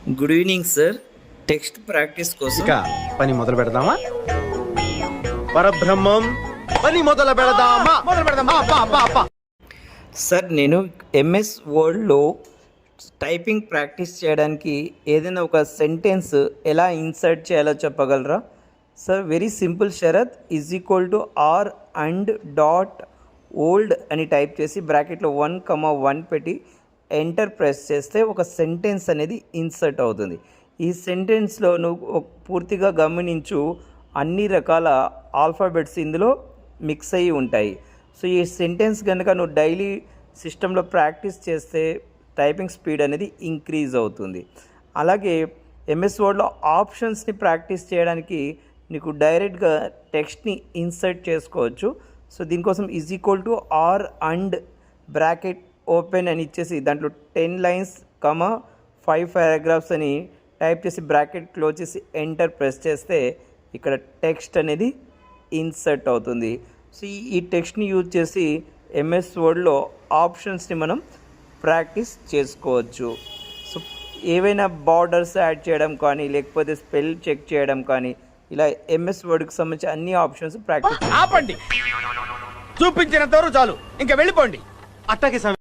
Good evening sir. Text practice కోసం ఇక పని మొదలు పెడదామా? పరబ్రహ్మం పని మొదలు పెడదామా? సార్, నేను ఎంఎస్ వర్డ్లో టైపింగ్ ప్రాక్టీస్ చేయడానికి ఏదైనా ఒక సెంటెన్స్ ఎలా ఇన్సర్ట్ చేయాలో చెప్పగలరా సార్? Very simple. షరత్ is equal to R and dot old అని టైప్ చేసి బ్రాకెట్లో 1,1 పెట్టి ఎంటర్ ప్రెస్ చేస్తే ఒక సెంటెన్స్ అనేది ఇన్సర్ట్ అవుతుంది. ఈ సెంటెన్స్లో నువ్వు పూర్తిగా గమనించు, అన్ని రకాల ఆల్ఫాబెట్స్ ఇందులో మిక్స్ అయ్యి ఉంటాయి. సో ఈ సెంటెన్స్ కనుక నువ్వు డైలీ సిస్టంలో ప్రాక్టీస్ చేస్తే టైపింగ్ స్పీడ్ అనేది ఇంక్రీజ్ అవుతుంది. అలాగే ఎంఎస్ వర్డ్లో ఆప్షన్స్ని ప్రాక్టీస్ చేయడానికి నీకు డైరెక్ట్గా టెక్స్ట్ని ఇన్సర్ట్ చేసుకోవచ్చు. సో దీనికోసం is equal to R and bracket open అని ఇచ్చేసి దాంట్లో 10 లైన్స్ 5 పారాగ్రాఫ్స్ అని టైప్ చేసి బ్రాకెట్ క్లోజ్ చేసి ఎంటర్ ప్రెస్ చేస్తే ఇక్కడ టెక్స్ట్ అనేది ఇన్సర్ట్ అవుతుంది. సో ఈ టెక్స్ట్ని యూజ్ చేసి ఎంఎస్ వర్డ్లో ఆప్షన్స్ని మనం ప్రాక్టీస్ చేసుకోవచ్చు. సో ఏవైనా బార్డర్స్ యాడ్ చేయడం కానీ లేకపోతే స్పెల్ చెక్ చేయడం కానీ ఇలా ఎంఎస్ వర్డ్కి సంబంధించి అన్ని ఆప్షన్స్ ప్రాక్టీస్. ఆపండి, చూపించినంత వరకు చాలు, ఇంకా వెళ్ళిపోండి. అట్టాకే స్వామి.